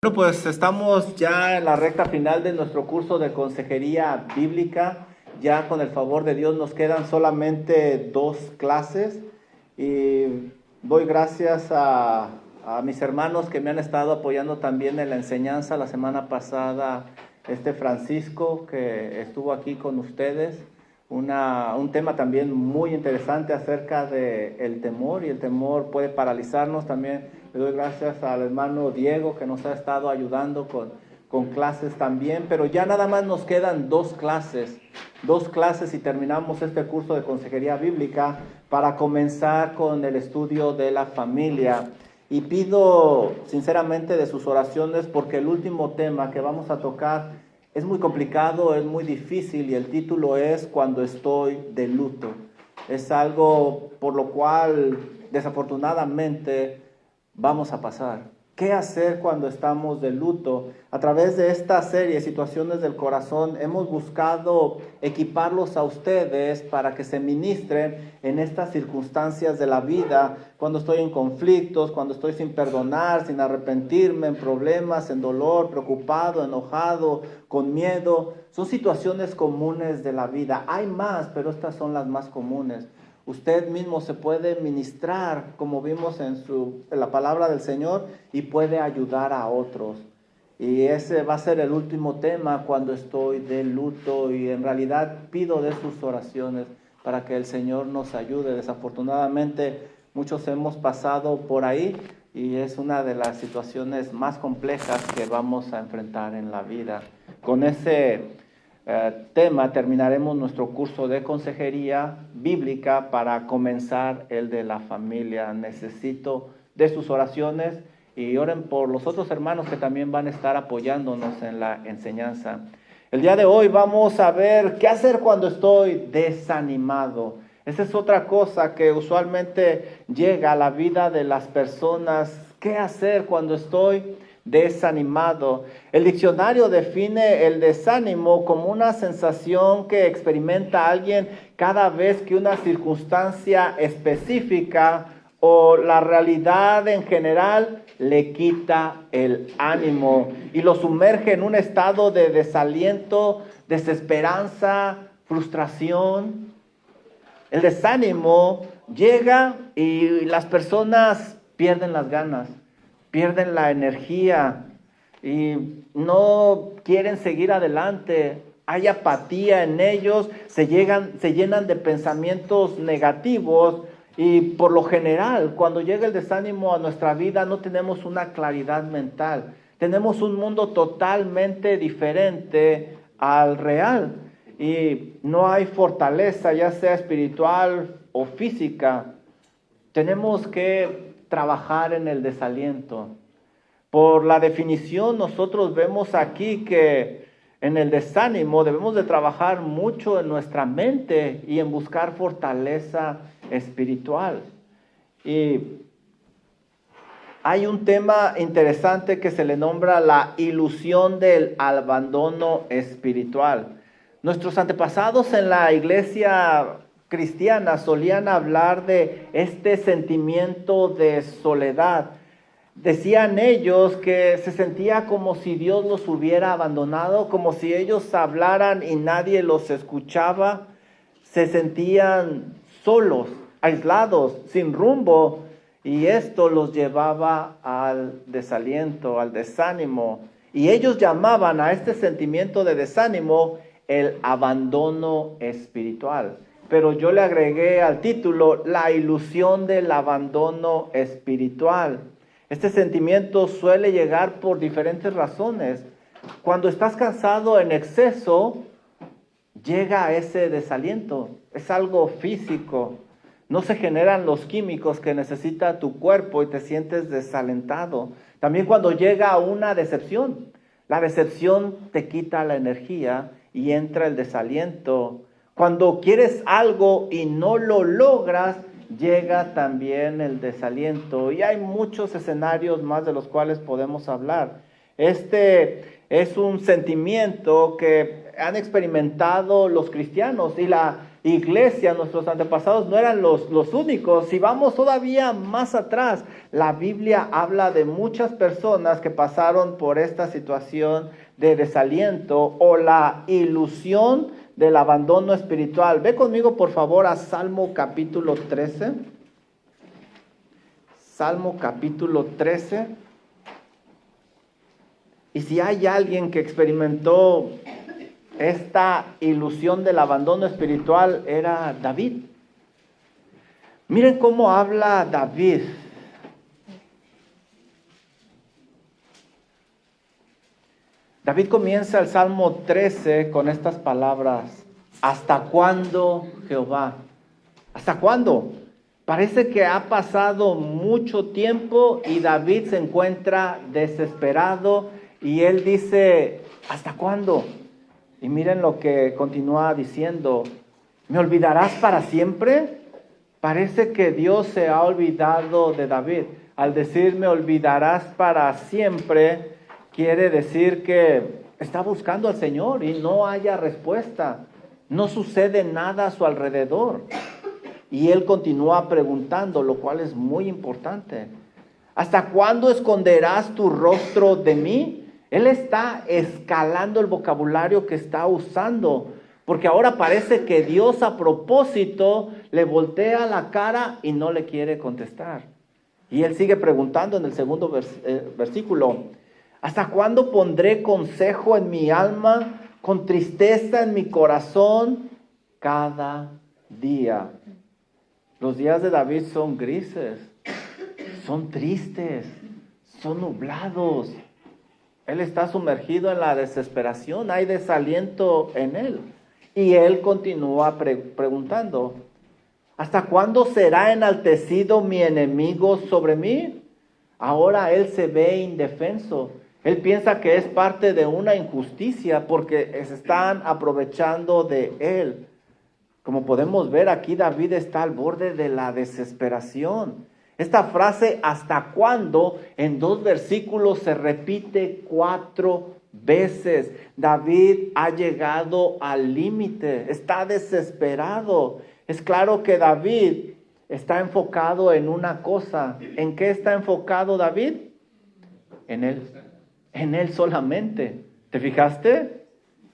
Bueno, pues estamos ya en la recta final de nuestro curso de consejería bíblica. Ya con el favor de Dios nos quedan solamente 2 clases y doy gracias a mis hermanos que me han estado apoyando también en la enseñanza. La semana pasada, Francisco, que estuvo aquí con ustedes, un tema también muy interesante acerca del temor, y el temor puede paralizarnos. También le doy gracias al hermano Diego, que nos ha estado ayudando con clases también, pero ya nada más nos quedan 2 clases y terminamos este curso de consejería bíblica para comenzar con el estudio de la familia. Y pido sinceramente de sus oraciones, porque el último tema que vamos a tocar es muy complicado, es muy difícil, y el título es Cuando estoy de luto. Es algo por lo cual desafortunadamente vamos a pasar. ¿Qué hacer cuando estamos de luto? A través de esta serie, Situaciones del Corazón, hemos buscado equiparlos a ustedes para que se ministren en estas circunstancias de la vida, cuando estoy en conflictos, cuando estoy sin perdonar, sin arrepentirme, en problemas, en dolor, preocupado, enojado, con miedo. Son situaciones comunes de la vida. Hay más, pero estas son las más comunes. Usted mismo se puede ministrar, como vimos en la palabra del Señor, y puede ayudar a otros. Y ese va a ser el último tema, cuando estoy de luto, y en realidad pido de sus oraciones para que el Señor nos ayude. Desafortunadamente, muchos hemos pasado por ahí, y es una de las situaciones más complejas que vamos a enfrentar en la vida. Con ese tema terminaremos nuestro curso de consejería bíblica para comenzar el de la familia. Necesito de sus oraciones, y oren por los otros hermanos que también van a estar apoyándonos en la enseñanza. El día de hoy vamos a ver qué hacer cuando estoy desanimado. Esa es otra cosa que usualmente llega a la vida de las personas. ¿Qué hacer cuando estoy desanimado? El diccionario define el desánimo como una sensación que experimenta alguien cada vez que una circunstancia específica o la realidad en general le quita el ánimo y lo sumerge en un estado de desaliento, desesperanza, frustración. El desánimo llega y las personas pierden las ganas, pierden la energía y no quieren seguir adelante. Hay apatía en ellos, se llenan de pensamientos negativos, y por lo general, cuando llega el desánimo a nuestra vida, no tenemos una claridad mental. Tenemos un mundo totalmente diferente al real, y no hay fortaleza, ya sea espiritual o física. Tenemos que trabajar en el desaliento. Por la definición, nosotros vemos aquí que en el desánimo debemos de trabajar mucho en nuestra mente y en buscar fortaleza espiritual. Y hay un tema interesante que se le nombra la ilusión del abandono espiritual. Nuestros antepasados en la iglesia cristiana solían hablar de este sentimiento de soledad. Decían ellos que se sentía como si Dios los hubiera abandonado, como si ellos hablaran y nadie los escuchaba. Se sentían solos, aislados, sin rumbo, y esto los llevaba al desaliento, al desánimo. Y ellos llamaban a este sentimiento de desánimo el abandono espiritual. Pero yo le agregué al título la ilusión del abandono espiritual. Este sentimiento suele llegar por diferentes razones. Cuando estás cansado en exceso, llega ese desaliento. Es algo físico. No se generan los químicos que necesita tu cuerpo y te sientes desalentado. También cuando llega una decepción. La decepción te quita la energía y entra el desaliento. Cuando quieres algo y no lo logras, llega también el desaliento. Y hay muchos escenarios más de los cuales podemos hablar. Es un sentimiento que han experimentado los cristianos y la iglesia, nuestros antepasados, no eran los únicos. Si vamos todavía más atrás, la Biblia habla de muchas personas que pasaron por esta situación de desaliento o la ilusión del abandono espiritual. Ve conmigo, por favor, a Salmo capítulo 13. Salmo capítulo 13. Y si hay alguien que experimentó esta ilusión del abandono espiritual, era David. Miren cómo habla David. David comienza el Salmo 13 con estas palabras: ¿hasta cuándo, Jehová? ¿Hasta cuándo? Parece que ha pasado mucho tiempo y David se encuentra desesperado y él dice: ¿hasta cuándo? Y miren lo que continúa diciendo: ¿me olvidarás para siempre? Parece que Dios se ha olvidado de David. Al decir me olvidarás para siempre, quiere decir que está buscando al Señor y no haya respuesta. No sucede nada a su alrededor. Y él continúa preguntando, lo cual es muy importante: ¿hasta cuándo esconderás tu rostro de mí? Él está escalando el vocabulario que está usando, porque ahora parece que Dios a propósito le voltea la cara y no le quiere contestar. Y él sigue preguntando en el segundo versículo: ¿hasta cuándo pondré consejo en mi alma, con tristeza en mi corazón cada día? Los días de David son grises, son tristes, son nublados. Él está sumergido en la desesperación, hay desaliento en él. Y él continúa preguntando: ¿hasta cuándo será enaltecido mi enemigo sobre mí? Ahora él se ve indefenso. Él piensa que es parte de una injusticia porque se están aprovechando de él. Como podemos ver aquí, David está al borde de la desesperación. Esta frase ¿hasta cuándo? En 2 versículos se repite 4 veces. David ha llegado al límite, está desesperado. Es claro que David está enfocado en una cosa. ¿En qué está enfocado David? En él solamente. ¿Te fijaste?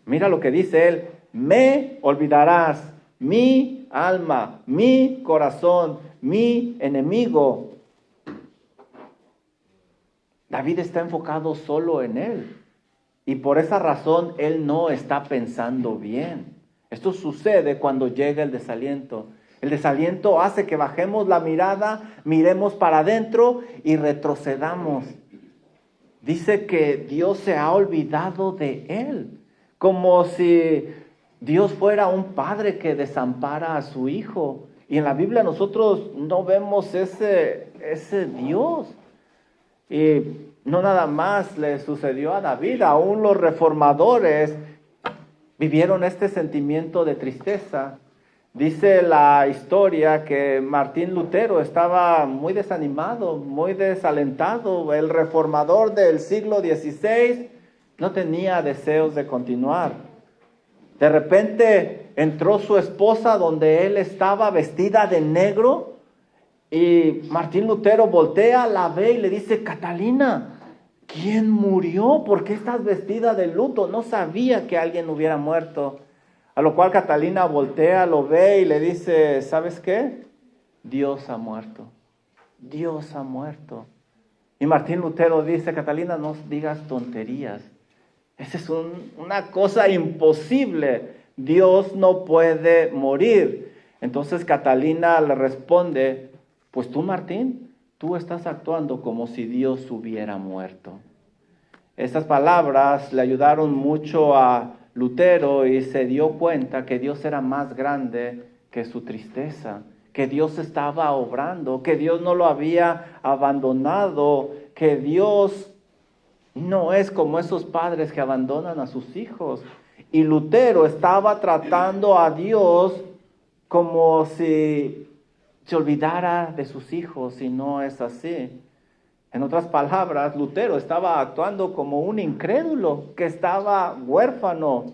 Mira lo que dice él: me olvidarás, mi alma, mi corazón, mi enemigo. David está enfocado solo en él. Y por esa razón él no está pensando bien. Esto sucede cuando llega el desaliento. El desaliento hace que bajemos la mirada, miremos para adentro y retrocedamos. Dice que Dios se ha olvidado de él, como si Dios fuera un padre que desampara a su hijo. Y en la Biblia nosotros no vemos ese Dios. Y no nada más le sucedió a David, aún los reformadores vivieron este sentimiento de tristeza. Dice la historia que Martín Lutero estaba muy desanimado, muy desalentado. El reformador del siglo XVI no tenía deseos de continuar. De repente entró su esposa donde él estaba vestida de negro y Martín Lutero voltea, la ve y le dice: Catalina, ¿quién murió? ¿Por qué estás vestida de luto? No sabía que alguien hubiera muerto. A lo cual Catalina voltea, lo ve y le dice: ¿sabes qué? Dios ha muerto. Dios ha muerto. Y Martín Lutero dice: Catalina, no digas tonterías. Esa es una cosa imposible. Dios no puede morir. Entonces Catalina le responde: pues tú, Martín, tú estás actuando como si Dios hubiera muerto. Estas palabras le ayudaron mucho a Lutero y se dio cuenta que Dios era más grande que su tristeza, que Dios estaba obrando, que Dios no lo había abandonado, que Dios no es como esos padres que abandonan a sus hijos. Y Lutero estaba tratando a Dios como si se olvidara de sus hijos, y no es así. En otras palabras, Lutero estaba actuando como un incrédulo que estaba huérfano.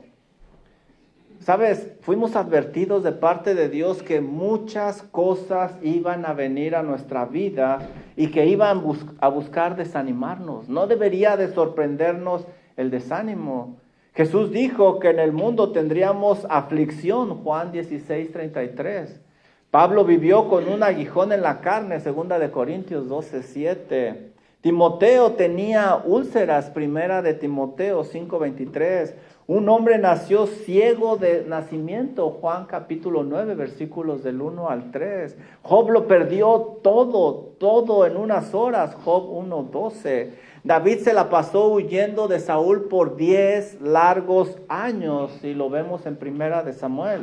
¿Sabes? Fuimos advertidos de parte de Dios que muchas cosas iban a venir a nuestra vida y que iban a buscar desanimarnos. No debería de sorprendernos el desánimo. Jesús dijo que en el mundo tendríamos aflicción, Juan 16:33. Pablo vivió con un aguijón en la carne, 2 de Corintios 12:7. Timoteo tenía úlceras, 1 de Timoteo 5:23. Un hombre nació ciego de nacimiento, Juan capítulo 9, versículos del 1 al 3. Job lo perdió todo en unas horas, Job 1:12. David se la pasó huyendo de Saúl por 10 largos años, y lo vemos en 1 de Samuel.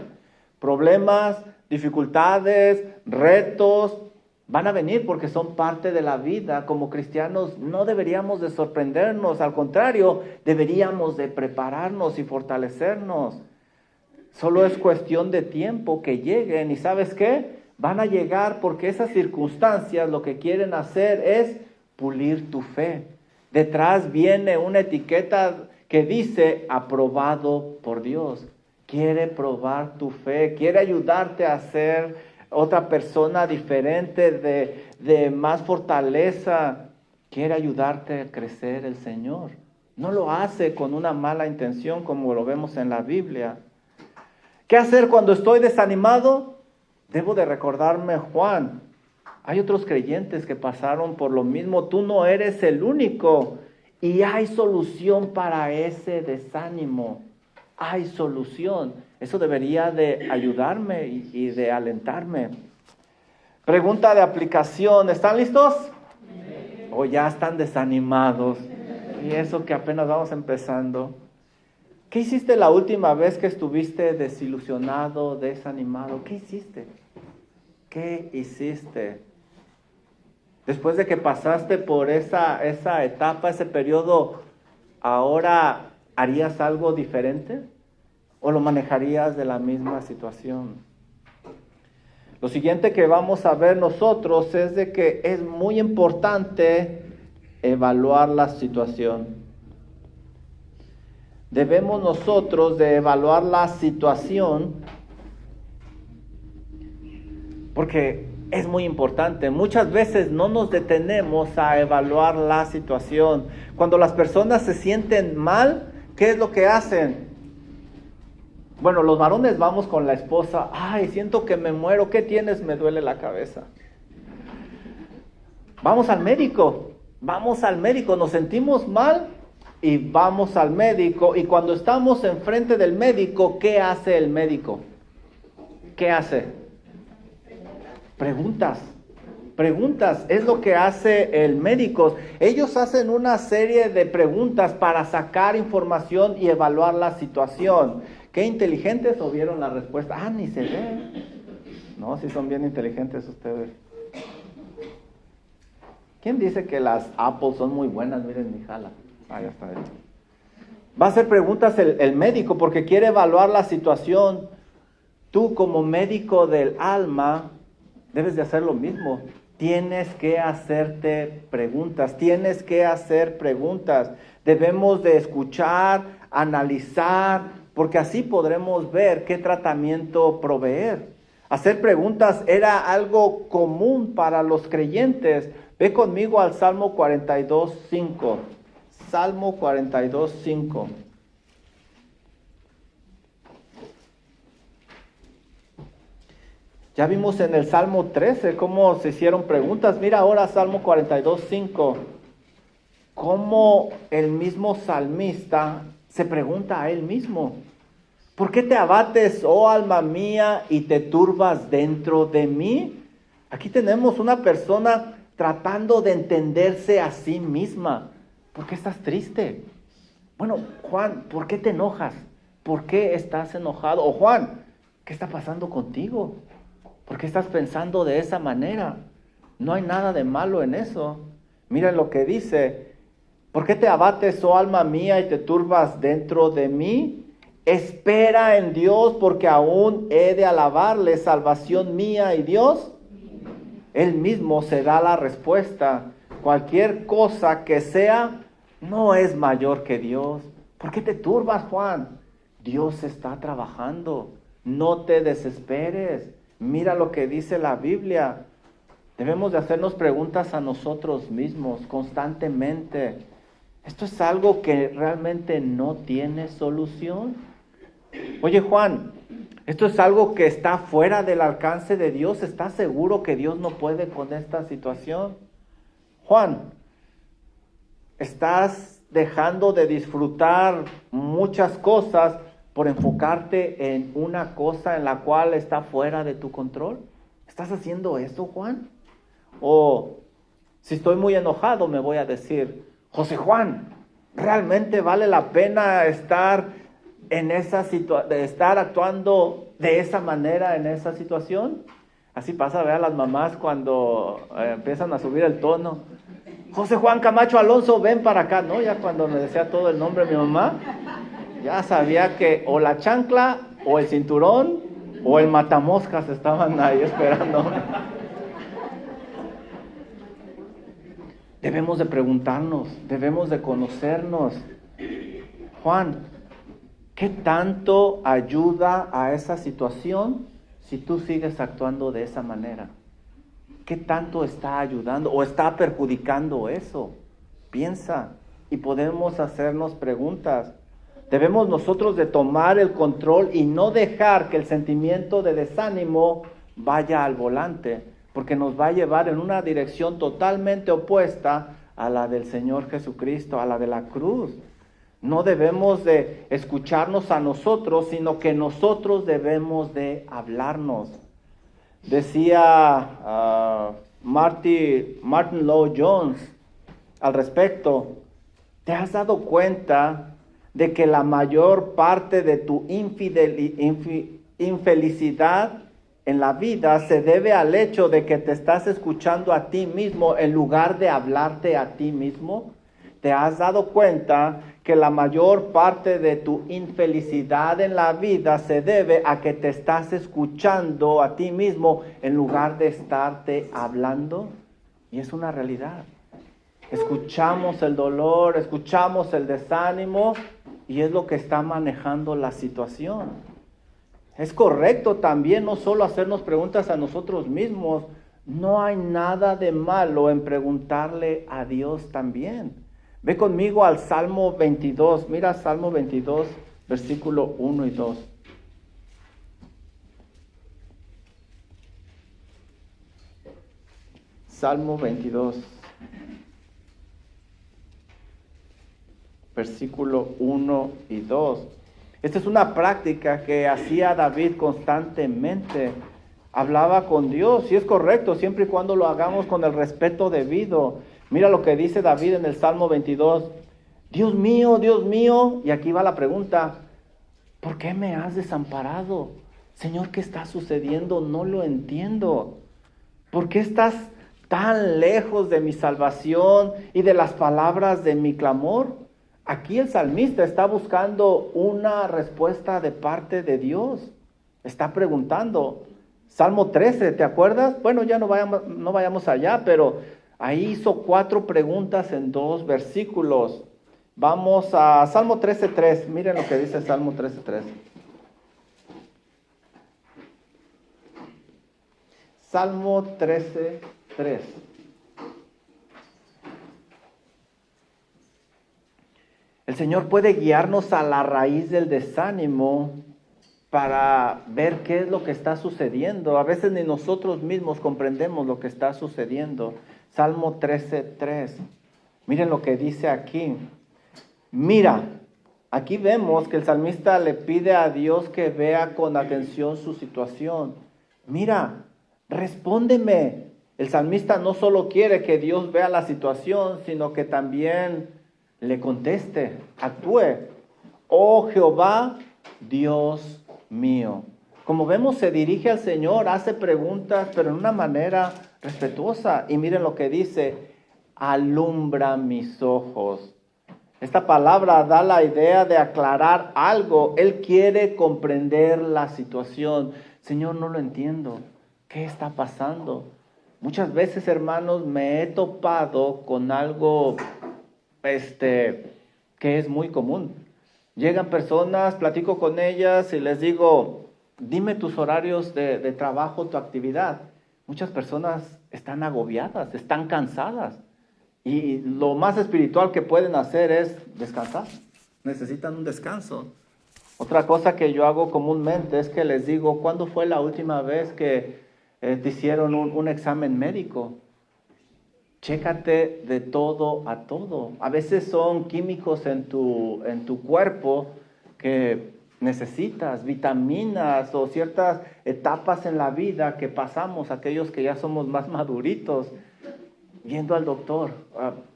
Problemas, dificultades, retos, van a venir porque son parte de la vida. Como cristianos no deberíamos de sorprendernos, al contrario, deberíamos de prepararnos y fortalecernos. Solo es cuestión de tiempo que lleguen, y ¿sabes qué? Van a llegar porque esas circunstancias lo que quieren hacer es pulir tu fe. Detrás viene una etiqueta que dice aprobado por Dios. Quiere probar tu fe, quiere ayudarte a ser otra persona diferente, de más fortaleza. Quiere ayudarte a crecer el Señor. No lo hace con una mala intención como lo vemos en la Biblia. ¿Qué hacer cuando estoy desanimado? Debo de recordarme Juan. Hay otros creyentes que pasaron por lo mismo. Tú no eres el único. Y hay solución para ese desánimo. Hay solución. Eso debería de ayudarme y de alentarme. Pregunta de aplicación. ¿Están listos? ¿O ya están desanimados? Y eso que apenas vamos empezando. ¿Qué hiciste la última vez que estuviste desilusionado, desanimado? ¿Qué hiciste? ¿Qué hiciste? Después de que pasaste por esa etapa, ese periodo, ¿ahora harías algo diferente? ¿O lo manejarías de la misma situación? Lo siguiente que vamos a ver nosotros es de que es muy importante evaluar la situación. Debemos nosotros de evaluar la situación porque es muy importante. Muchas veces no nos detenemos a evaluar la situación. Cuando las personas se sienten mal, ¿qué es lo que hacen? Bueno, los varones vamos con la esposa. Ay, siento que me muero. ¿Qué tienes? Me duele la cabeza. Vamos al médico. Nos sentimos mal y vamos al médico. Y cuando estamos enfrente del médico, ¿qué hace el médico? ¿Qué hace? Preguntas es lo que hace el médico. Ellos hacen una serie de preguntas para sacar información y evaluar la situación. ¿Qué inteligentes oyeron la respuesta? Ah, ni se ve. No, si son bien inteligentes ustedes. ¿Quién dice que las Apple son muy buenas? Miren mi jala. Ah, ya está. Va a hacer preguntas el médico porque quiere evaluar la situación. Tú como médico del alma debes de hacer lo mismo. Tienes que hacerte preguntas, Debemos de escuchar, analizar, porque así podremos ver qué tratamiento proveer. Hacer preguntas era algo común para los creyentes. Ve conmigo al Salmo 42:5. Salmo 42:5. Ya vimos en el Salmo 13 cómo se hicieron preguntas. Mira ahora Salmo 42:5. Cómo el mismo salmista se pregunta a él mismo. ¿Por qué te abates, oh alma mía, y te turbas dentro de mí? Aquí tenemos una persona tratando de entenderse a sí misma. ¿Por qué estás triste? Bueno, Juan, ¿por qué te enojas? ¿Por qué estás enojado? O Juan, ¿qué está pasando contigo? ¿Por qué estás pensando de esa manera? No hay nada de malo en eso. Miren lo que dice. ¿Por qué te abates, oh alma mía, y te turbas dentro de mí? Espera en Dios, porque aún he de alabarle, salvación mía y Dios. Él mismo se da la respuesta. cualquier cosa que sea, no es mayor que Dios. ¿Por qué te turbas, Juan? Dios está trabajando. No te desesperes. Mira lo que dice la Biblia. Debemos de hacernos preguntas a nosotros mismos constantemente. ¿Esto es algo que realmente no tiene solución? Oye, Juan, ¿esto es algo que está fuera del alcance de Dios? ¿Estás seguro que Dios no puede con esta situación? Juan, ¿estás dejando de disfrutar muchas cosas por enfocarte en una cosa en la cual está fuera de tu control? ¿Estás haciendo eso, Juan? O si estoy muy enojado, me voy a decir, José Juan, ¿realmente vale la pena estar en esa estar actuando de esa manera en esa situación? Así pasa, vean las mamás cuando empiezan a subir el tono. José Juan Camacho Alonso, ven para acá, ¿no? Ya cuando me decía todo el nombre de mi mamá, ya sabía que o la chancla, o el cinturón, o el matamoscas estaban ahí esperando. Debemos de preguntarnos, debemos de conocernos. Juan, ¿qué tanto ayuda a esa situación si tú sigues actuando de esa manera? ¿Qué tanto está ayudando o está perjudicando eso? Piensa y podemos hacernos preguntas. Debemos nosotros de tomar el control y no dejar que el sentimiento de desánimo vaya al volante, porque nos va a llevar en una dirección totalmente opuesta a la del Señor Jesucristo, a la de la cruz. No debemos de escucharnos a nosotros, sino que nosotros debemos de hablarnos. Decía Martin Lloyd Jones al respecto, ¿te has dado cuenta de que la mayor parte de tu infelicidad en la vida se debe al hecho de que te estás escuchando a ti mismo en lugar de hablarte a ti mismo? ¿Te has dado cuenta que la mayor parte de tu infelicidad en la vida se debe a que te estás escuchando a ti mismo en lugar de estarte hablando? Y es una realidad. Escuchamos el dolor, escuchamos el desánimo y es lo que está manejando la situación. Es correcto también no solo hacernos preguntas a nosotros mismos. No hay nada de malo en preguntarle a Dios también. Ve conmigo al Salmo 22. Mira Salmo 22, versículo 1 y 2. Salmo 22, versículo 1 y 2. Esta es una práctica que hacía David constantemente. Hablaba con Dios y es correcto siempre y cuando lo hagamos con el respeto debido. Mira lo que dice David en el Salmo 22. Dios mío, y aquí va la pregunta, ¿por qué me has desamparado? Señor, ¿qué está sucediendo? No lo entiendo. ¿Por qué estás tan lejos de mi salvación y de las palabras de mi clamor? Aquí el salmista está buscando una respuesta de parte de Dios. Está preguntando. Salmo 13, ¿te acuerdas? Bueno, ya no vayamos allá, pero ahí hizo 4 preguntas en 2 versículos. Vamos a Salmo 13:3. Miren lo que dice Salmo 13:3. Salmo 13:3. El Señor puede guiarnos a la raíz del desánimo para ver qué es lo que está sucediendo. A veces ni nosotros mismos comprendemos lo que está sucediendo. Salmo 13:3. Miren lo que dice aquí. Mira, aquí vemos que el salmista le pide a Dios que vea con atención su situación. Mira, respóndeme. El salmista no solo quiere que Dios vea la situación, sino que también le conteste, actúe. Oh Jehová, Dios mío. Como vemos, se dirige al Señor, hace preguntas, pero en una manera respetuosa. Y miren lo que dice, alumbra mis ojos. Esta palabra da la idea de aclarar algo. Él quiere comprender la situación. Señor, no lo entiendo. ¿Qué está pasando? Muchas veces, hermanos, me he topado con algo que es muy común. Llegan personas, platico con ellas y les digo, dime tus horarios de trabajo, tu actividad. Muchas personas están agobiadas, están cansadas. Y lo más espiritual que pueden hacer es descansar. Necesitan un descanso. Otra cosa que yo hago comúnmente es que les digo, ¿cuándo fue la última vez que te hicieron un examen médico? Chécate de todo a todo. A veces son químicos en tu cuerpo que necesitas, vitaminas o ciertas etapas en la vida que pasamos, aquellos que ya somos más maduritos, yendo al doctor,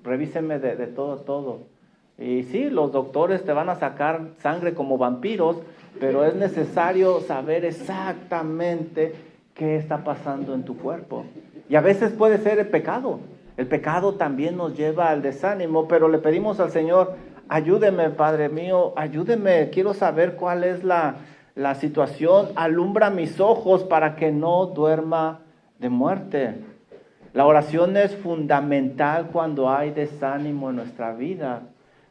revíseme de todo. Y sí, los doctores te van a sacar sangre como vampiros, pero es necesario saber exactamente qué está pasando en tu cuerpo. Y a veces puede ser el pecado. El pecado también nos lleva al desánimo, pero le pedimos al Señor, ayúdeme, Padre mío, ayúdeme, quiero saber cuál es la situación, alumbra mis ojos para que no duerma de muerte. La oración es fundamental cuando hay desánimo en nuestra vida.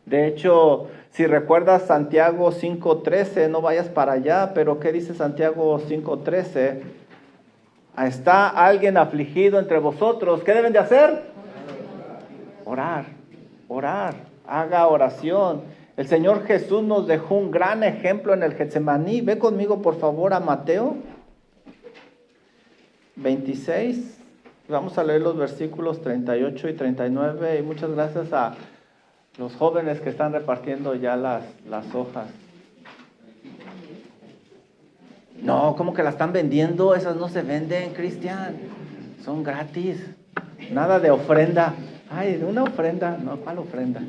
De hecho, si recuerdas Santiago 5:13, no vayas para allá, pero ¿qué dice Santiago 5:13? ¿Está alguien afligido entre vosotros? ¿Qué deben de hacer? Orar, haga oración. El Señor Jesús nos dejó un gran ejemplo en el Getsemaní. Ve conmigo por favor a Mateo 26. Vamos a leer los versículos 38 y 39. Y muchas gracias a los jóvenes que están repartiendo ya las hojas. No, ¿cómo que las están vendiendo? Esas no se venden, Cristian. Son gratis. Nada de ofrenda. Ay, una ofrenda. No, ¿cuál ofrenda?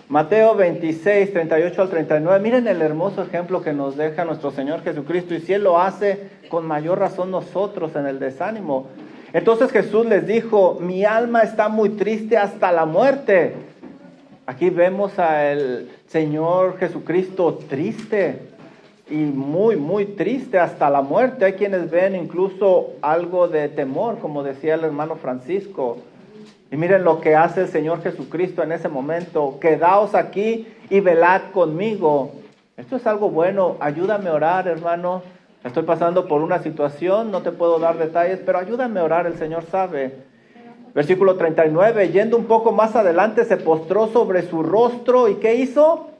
Mateo 26, 38 al 39. Miren el hermoso ejemplo que nos deja nuestro Señor Jesucristo. Y si Él lo hace, con mayor razón nosotros en el desánimo. Entonces Jesús les dijo, mi alma está muy triste hasta la muerte. Aquí vemos al Señor Jesucristo triste y muy, muy triste hasta la muerte. Hay quienes ven incluso algo de temor, como decía el hermano Francisco. Y miren lo que hace el Señor Jesucristo en ese momento. Quedaos aquí y velad conmigo. Esto es algo bueno. Ayúdame a orar, hermano. Estoy pasando por una situación, no te puedo dar detalles, pero ayúdame a orar, el Señor sabe. Versículo 39, yendo un poco más adelante, se postró sobre su rostro. ¿Y qué hizo?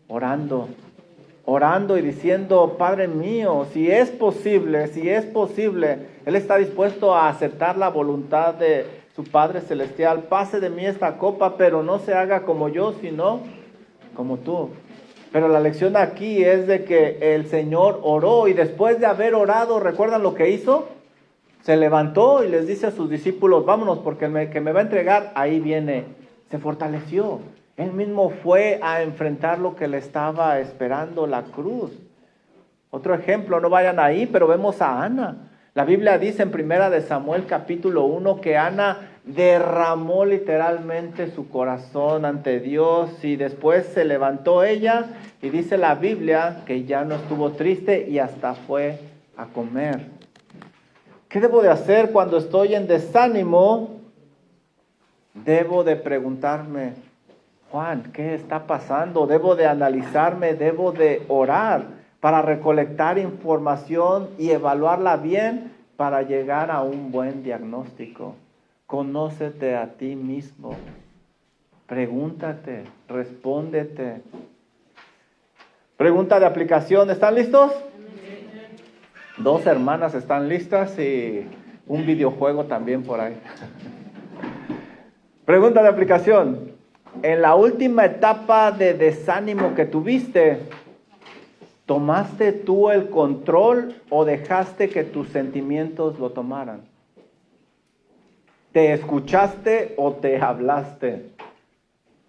Orando y diciendo, Padre mío, si es posible, Él está dispuesto a aceptar la voluntad de su Padre Celestial. Pase de mí esta copa, pero no se haga como yo, sino como tú. Pero la lección aquí es de que el Señor oró y después de haber orado, ¿recuerdan lo que hizo? Se levantó y les dice a sus discípulos, vámonos porque el que me va a entregar, ahí viene. Se fortaleció. Él mismo fue a enfrentar lo que le estaba esperando, la cruz. Otro ejemplo, no vayan ahí, pero vemos a Ana. La Biblia dice en 1 Samuel capítulo 1 que Ana derramó literalmente su corazón ante Dios y después se levantó ella y dice la Biblia que ya no estuvo triste y hasta fue a comer. ¿Qué debo de hacer cuando estoy en desánimo? Debo de preguntarme, Juan, ¿qué está pasando? Debo de analizarme, debo de orar para recolectar información y evaluarla bien para llegar a un buen diagnóstico. Conócete a ti mismo. Pregúntate, respóndete. Pregunta de aplicación, ¿están listos? 2 hermanas están listas y un videojuego también por ahí. Pregunta de aplicación. En la última etapa de desánimo que tuviste, ¿tomaste tú el control o dejaste que tus sentimientos lo tomaran? ¿Te escuchaste o te hablaste?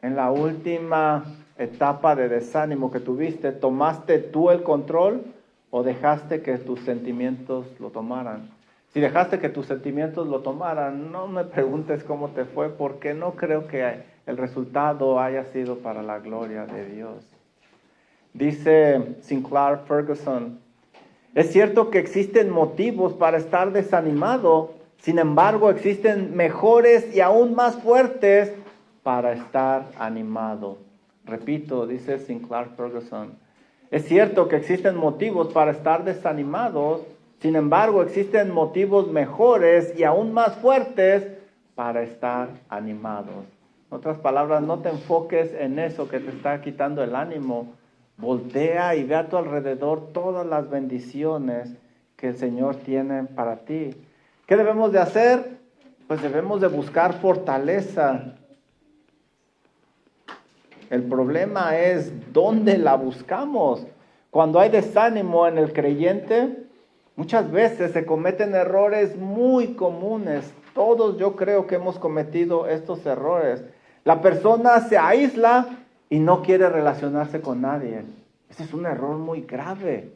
En la última etapa de desánimo que tuviste, ¿tomaste tú el control o dejaste que tus sentimientos lo tomaran? Si dejaste que tus sentimientos lo tomaran, no me preguntes cómo te fue, porque no creo que el resultado haya sido para la gloria de Dios. Dice Sinclair Ferguson, Es cierto que existen motivos para estar desanimado, sin embargo existen mejores y aún más fuertes para estar animado. Repito, dice Sinclair Ferguson, es cierto que existen motivos para estar desanimados, sin embargo existen motivos mejores y aún más fuertes para estar animados. En otras palabras, no te enfoques en eso que te está quitando el ánimo. Voltea y ve a tu alrededor todas las bendiciones que el Señor tiene para ti. ¿Qué debemos de hacer? Pues debemos de buscar fortaleza. El problema es dónde la buscamos. Cuando hay desánimo en el creyente, muchas veces se cometen errores muy comunes. Todos yo creo que hemos cometido estos errores. La persona se aísla y no quiere relacionarse con nadie. Ese es un error muy grave.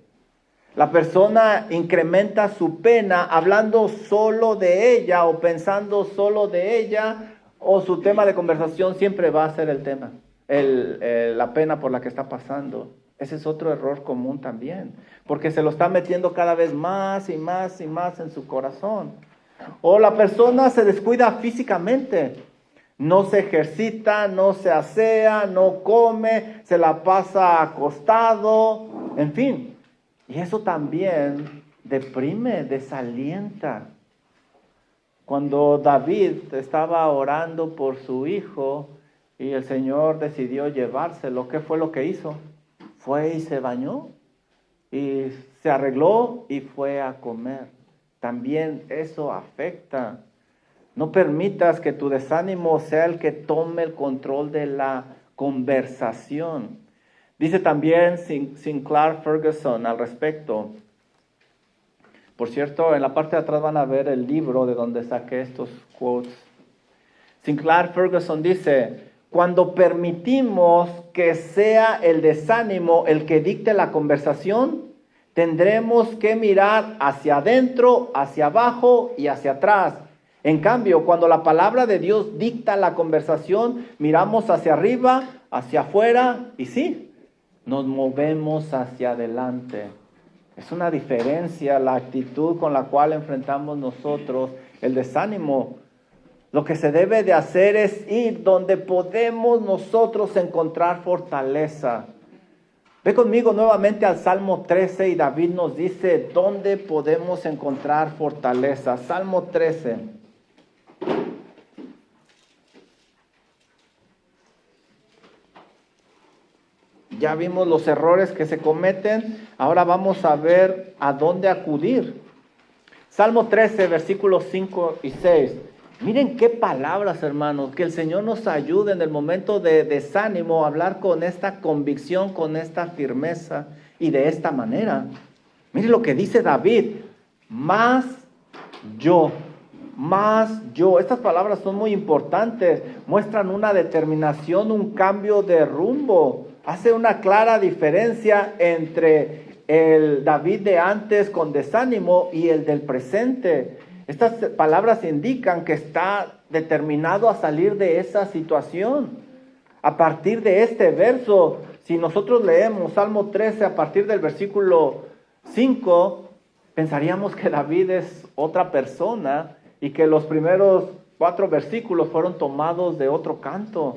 La persona incrementa su pena hablando solo de ella o pensando solo de ella, o su tema de conversación siempre va a ser el tema, la pena por la que está pasando. Ese es otro error común también, porque se lo está metiendo cada vez más y más y más en su corazón. O la persona se descuida físicamente. No se ejercita, no se asea, no come, se la pasa acostado, en fin. Y eso también deprime, desalienta. Cuando David estaba orando por su hijo y el Señor decidió llevárselo, ¿qué fue lo que hizo? Fue y se bañó y se arregló y fue a comer. También eso afecta. No permitas que tu desánimo sea el que tome el control de la conversación. Dice también Sinclair Ferguson al respecto. Por cierto, en la parte de atrás van a ver el libro de donde saqué estos quotes. Sinclair Ferguson dice, cuando permitimos que sea el desánimo el que dicte la conversación, tendremos que mirar hacia adentro, hacia abajo y hacia atrás. En cambio, cuando la palabra de Dios dicta la conversación, miramos hacia arriba, hacia afuera y sí, nos movemos hacia adelante. Es una diferencia la actitud con la cual enfrentamos nosotros el desánimo. Lo que se debe de hacer es ir donde podemos nosotros encontrar fortaleza. Ve conmigo nuevamente al Salmo 13 y David nos dice dónde podemos encontrar fortaleza. Salmo 13. Ya vimos los errores que se cometen, ahora vamos a ver a dónde acudir. Salmo 13, versículos 5 y 6. Miren qué palabras, hermanos, que el Señor nos ayude en el momento de desánimo a hablar con esta convicción, con esta firmeza y de esta manera. Miren lo que dice David, más yo. Estas palabras son muy importantes, muestran una determinación, un cambio de rumbo. Hace una clara diferencia entre el David de antes con desánimo y el del presente. Estas palabras indican que está determinado a salir de esa situación. A partir de este verso, si nosotros leemos Salmo 13 a partir del versículo 5, pensaríamos que David es otra persona y que los primeros 4 versículos fueron tomados de otro canto.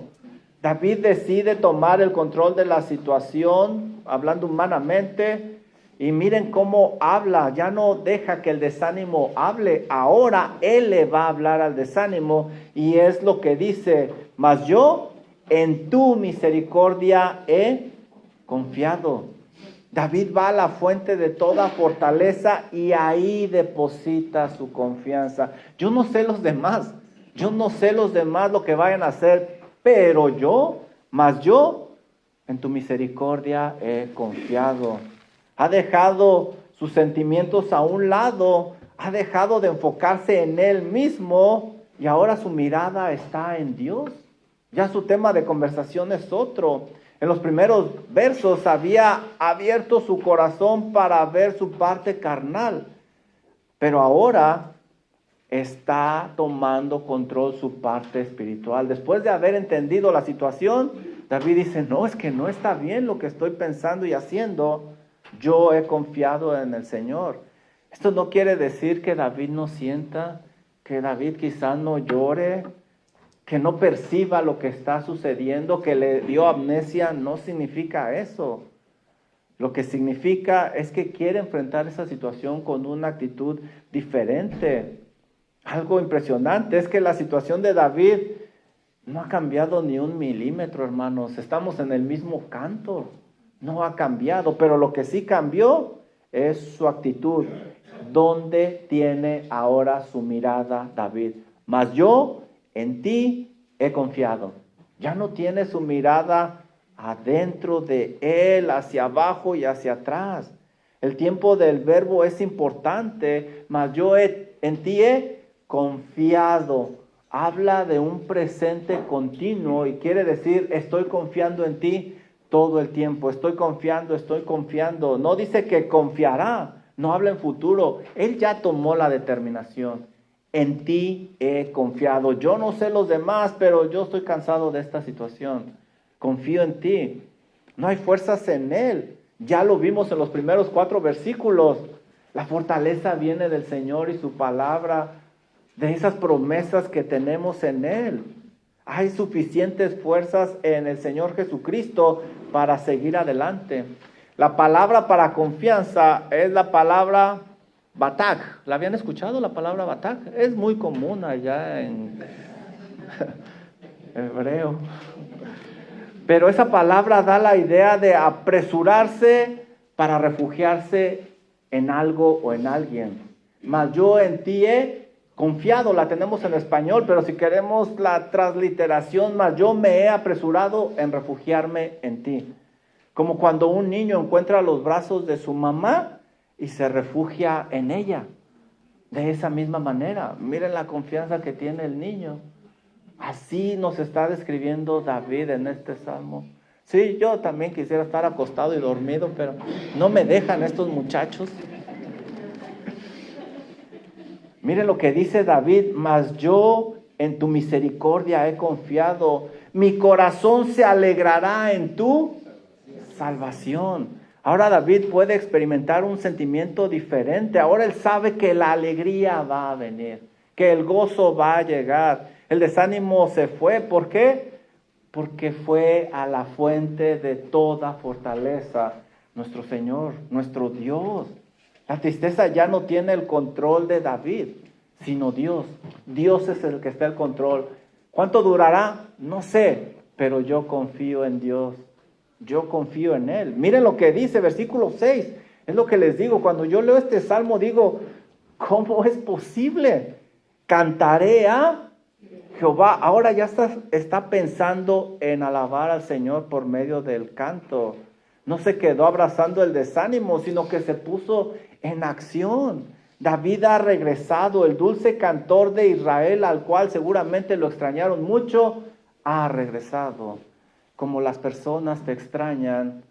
David decide tomar el control de la situación, hablando humanamente, y miren cómo habla, ya no deja que el desánimo hable, ahora él le va a hablar al desánimo, y es lo que dice, mas yo en tu misericordia he confiado. David va a la fuente de toda fortaleza y ahí deposita su confianza. Yo no sé los demás lo que vayan a hacer, pero yo en tu misericordia he confiado. Ha dejado sus sentimientos a un lado, ha dejado de enfocarse en él mismo y ahora su mirada está en Dios. Ya su tema de conversación es otro. En los primeros versos había abierto su corazón para ver su parte carnal, pero ahora está tomando control su parte espiritual. Después de haber entendido la situación, David dice, no, es que no está bien lo que estoy pensando y haciendo. Yo he confiado en el Señor. Esto no quiere decir que David no sienta, que David quizás no llore, que no perciba lo que está sucediendo, que le dio amnesia. No significa eso. Lo que significa es que quiere enfrentar esa situación con una actitud diferente. Algo impresionante es que la situación de David no ha cambiado ni un milímetro, hermanos. Estamos en el mismo canto. No ha cambiado, pero lo que sí cambió es su actitud. ¿Dónde tiene ahora su mirada David? Mas yo en ti he confiado. Ya no tiene su mirada adentro de él, hacia abajo y hacia atrás. El tiempo del verbo es importante, mas yo en ti he confiado. Habla de un presente continuo y quiere decir, estoy confiando en ti todo el tiempo. Estoy confiando. No dice que confiará, no habla en futuro. Él ya tomó la determinación. En ti he confiado. Yo no sé los demás, pero yo estoy cansado de esta situación. Confío en ti. No hay fuerzas en él. Ya lo vimos en los primeros 4 versículos. La fortaleza viene del Señor y su palabra, de esas promesas que tenemos en él. Hay suficientes fuerzas en el Señor Jesucristo para seguir adelante. La palabra para confianza es la palabra batak. ¿La habían escuchado la palabra batak? Es muy común allá en hebreo. Pero esa palabra da la idea de apresurarse para refugiarse en algo o en alguien. Mas yo en ti he confiado, la tenemos en español, pero si queremos la transliteración, mas yo me he apresurado en refugiarme en ti. Como cuando un niño encuentra los brazos de su mamá y se refugia en ella. De esa misma manera, miren la confianza que tiene el niño. Así nos está describiendo David en este salmo. Sí, yo también quisiera estar acostado y dormido, pero no me dejan estos muchachos. Miren lo que dice David, mas yo en tu misericordia he confiado. Mi corazón se alegrará en tu salvación. Ahora David puede experimentar un sentimiento diferente. Ahora él sabe que la alegría va a venir, que el gozo va a llegar. El desánimo se fue. ¿Por qué? Porque fue a la fuente de toda fortaleza, nuestro Señor, nuestro Dios. La tristeza ya no tiene el control de David, sino Dios. Dios es el que está en control. ¿Cuánto durará? No sé, pero yo confío en Dios. Yo confío en Él. Miren lo que dice, versículo 6. Es lo que les digo. Cuando yo leo este salmo, digo, ¿cómo es posible? Cantaré a Jehová. Ahora ya está pensando en alabar al Señor por medio del canto. No se quedó abrazando el desánimo, sino que se puso en acción. David ha regresado, el dulce cantor de Israel, al cual seguramente lo extrañaron mucho, ha regresado. Como las personas te extrañan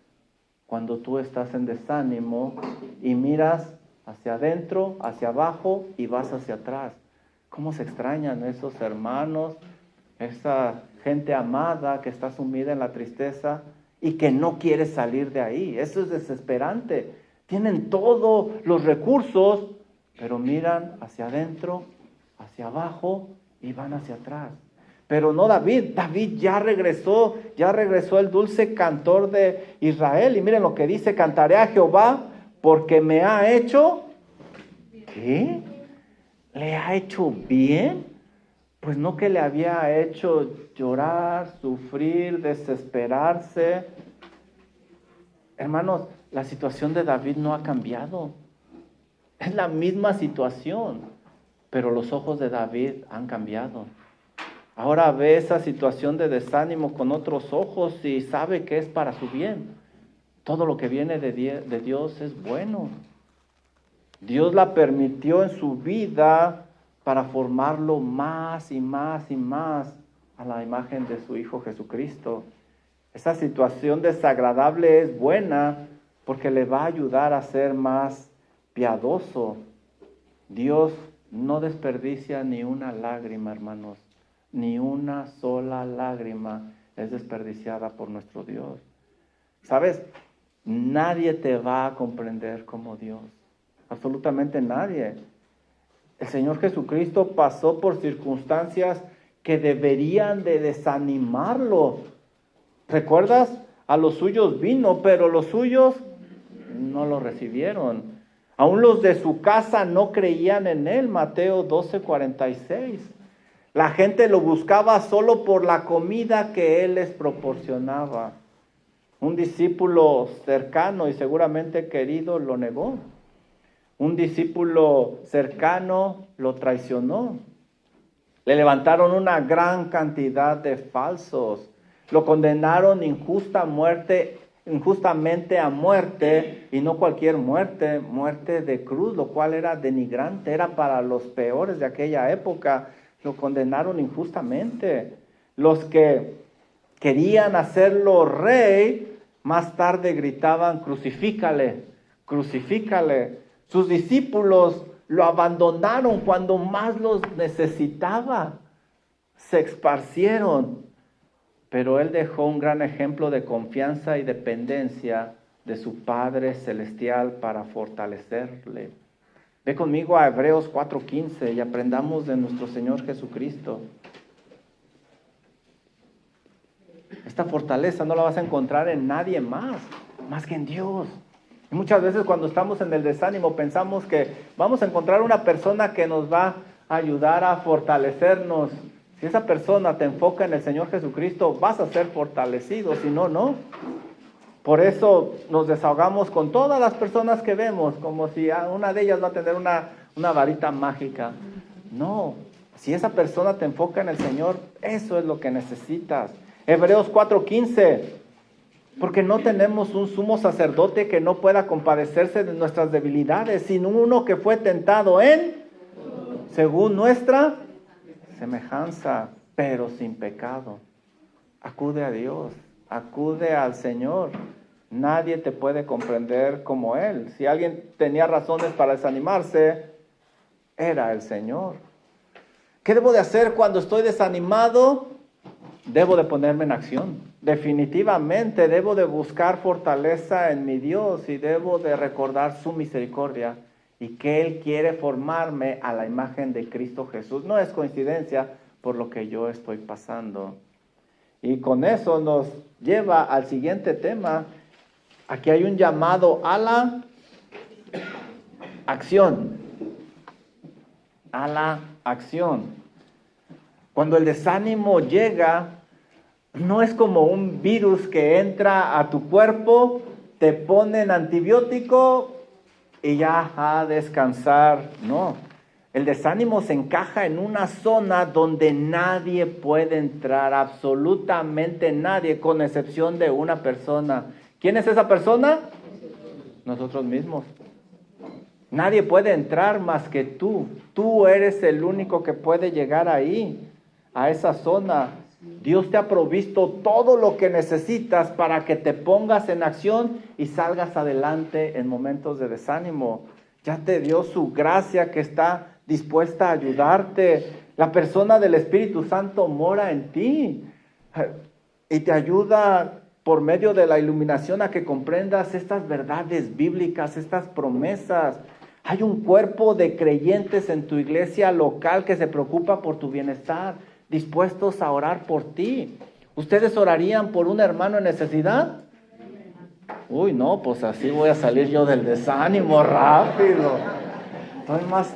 cuando tú estás en desánimo y miras hacia adentro, hacia abajo y vas hacia atrás. ¿Cómo se extrañan esos hermanos, esa gente amada que está sumida en la tristeza y que no quiere salir de ahí? Eso es desesperante. Tienen todos los recursos, pero miran hacia adentro, hacia abajo y van hacia atrás. Pero no David. David ya regresó el dulce cantor de Israel. Y miren lo que dice, cantaré a Jehová porque me ha hecho, ¿qué? ¿Le ha hecho bien? Pues no que le había hecho llorar, sufrir, desesperarse. Hermanos, la situación de David no ha cambiado. Es la misma situación, pero los ojos de David han cambiado. Ahora ve esa situación de desánimo con otros ojos y sabe que es para su bien. Todo lo que viene de Dios es bueno. Dios la permitió en su vida para formarlo más y más y más a la imagen de su Hijo Jesucristo. Esa situación desagradable es buena porque le va a ayudar a ser más piadoso. Dios no desperdicia ni una lágrima, hermanos. Ni una sola lágrima es desperdiciada por nuestro Dios. ¿Sabes? Nadie te va a comprender como Dios. Absolutamente nadie. El Señor Jesucristo pasó por circunstancias que deberían de desanimarlo. ¿Recuerdas? A los suyos vino, pero los suyos no lo recibieron. Aún los de su casa no creían en él. Mateo 12:46. La gente lo buscaba solo por la comida que él les proporcionaba. Un discípulo cercano y seguramente querido lo negó. Un discípulo cercano lo traicionó. Le levantaron una gran cantidad de falsos. Lo condenaron injustamente a muerte, y no cualquier muerte, muerte de cruz, lo cual era denigrante, era para los peores de aquella época. Lo condenaron injustamente. Los que querían hacerlo rey, más tarde gritaban: crucifícale, crucifícale. Sus discípulos lo abandonaron cuando más los necesitaba. Se esparcieron. Pero él dejó un gran ejemplo de confianza y dependencia de su Padre Celestial para fortalecerle. Ve conmigo a Hebreos 4:15 y aprendamos de nuestro Señor Jesucristo. Esta fortaleza no la vas a encontrar en nadie más que en Dios. Y muchas veces cuando estamos en el desánimo pensamos que vamos a encontrar una persona que nos va a ayudar a fortalecernos. Si esa persona te enfoca en el Señor Jesucristo, vas a ser fortalecido, si no, no. Por eso nos desahogamos con todas las personas que vemos, como si una de ellas va a tener una varita mágica. No, si esa persona te enfoca en el Señor, eso es lo que necesitas. Hebreos 4:15, porque no tenemos un sumo sacerdote que no pueda compadecerse de nuestras debilidades, sino uno que fue tentado según nuestra semejanza, pero sin pecado. Acude a Dios, acude al Señor. Nadie te puede comprender como Él. Si alguien tenía razones para desanimarse, era el Señor. ¿Qué debo de hacer cuando estoy desanimado? Debo de ponerme en acción. Definitivamente debo de buscar fortaleza en mi Dios y debo de recordar su misericordia y que Él quiere formarme a la imagen de Cristo Jesús. No es coincidencia por lo que yo estoy pasando. Y con eso nos lleva al siguiente tema. Aquí hay un llamado a la acción. A la acción. Cuando el desánimo llega, no es como un virus que entra a tu cuerpo, te ponen antibiótico y ya a descansar. No, el desánimo se encaja en una zona donde nadie puede entrar, absolutamente nadie, con excepción de una persona. ¿Quién es esa persona? Nosotros mismos. Nadie puede entrar más que tú. Tú eres el único que puede llegar ahí, a esa zona. Dios te ha provisto todo lo que necesitas para que te pongas en acción y salgas adelante en momentos de desánimo. Ya te dio su gracia que está dispuesta a ayudarte. La persona del Espíritu Santo mora en ti y te ayuda por medio de la iluminación a que comprendas estas verdades bíblicas, estas promesas. Hay un cuerpo de creyentes en tu iglesia local que se preocupa por tu bienestar, dispuestos a orar por ti. ¿Ustedes orarían por un hermano en necesidad? Uy, no, pues así voy a salir yo del desánimo rápido. Estoy más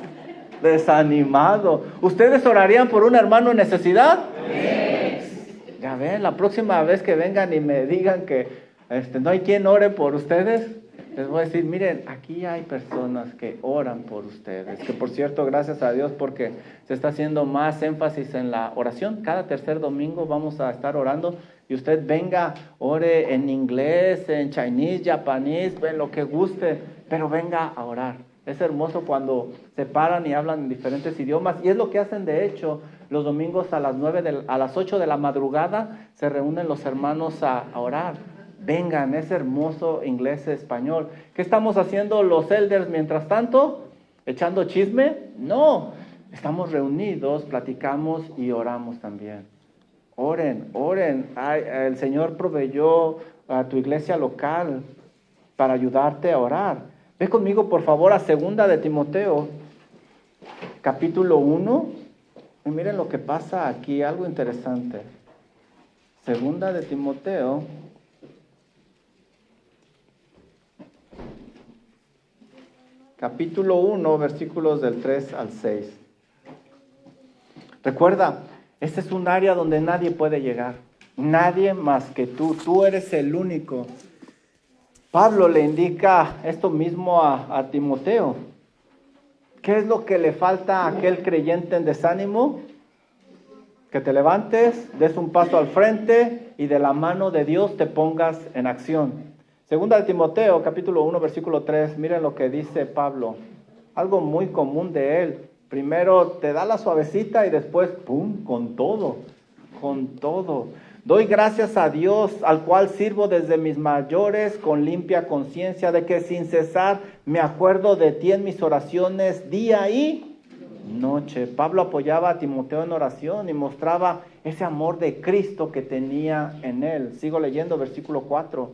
desanimado. ¿Ustedes orarían por un hermano en necesidad? Sí. Ya ven, la próxima vez que vengan y me digan que no hay quien ore por ustedes, les voy a decir, miren, aquí hay personas que oran por ustedes. Que por cierto, gracias a Dios porque se está haciendo más énfasis en la oración. Cada tercer domingo vamos a estar orando. Y usted venga, ore en inglés, en chinese, japonés, en lo que guste. Pero venga a orar. Es hermoso cuando se paran y hablan en diferentes idiomas. Y es lo que hacen de hecho. Los domingos a las 8 de la madrugada se reúnen los hermanos a orar. Vengan, es hermoso inglés y español. ¿Qué estamos haciendo los elders mientras tanto? ¿Echando chisme? No, estamos reunidos, platicamos y oramos también. Oren, oren. Ay, el Señor proveyó a tu iglesia local. para ayudarte a orar. Ve conmigo, por favor, a 2 de Timoteo, capítulo 1. Y miren lo que pasa aquí, algo interesante. 2 de Timoteo, capítulo 1, versículos del 3 al 6. Recuerda, este es un área donde nadie puede llegar. Nadie más que tú. Tú eres el único. Pablo le indica esto mismo a Timoteo. ¿Qué es lo que le falta a aquel creyente en desánimo? Que te levantes, des un paso al frente y de la mano de Dios te pongas en acción. 2 de Timoteo, capítulo 1, versículo 3, miren lo que dice Pablo. Algo muy común de él. Primero te da la suavecita y después, ¡pum!, con todo, con todo. Doy gracias a Dios, al cual sirvo desde mis mayores con limpia conciencia, de que sin cesar me acuerdo de ti en mis oraciones día y noche. Pablo apoyaba a Timoteo en oración y mostraba ese amor de Cristo que tenía en él. Sigo leyendo versículo 4.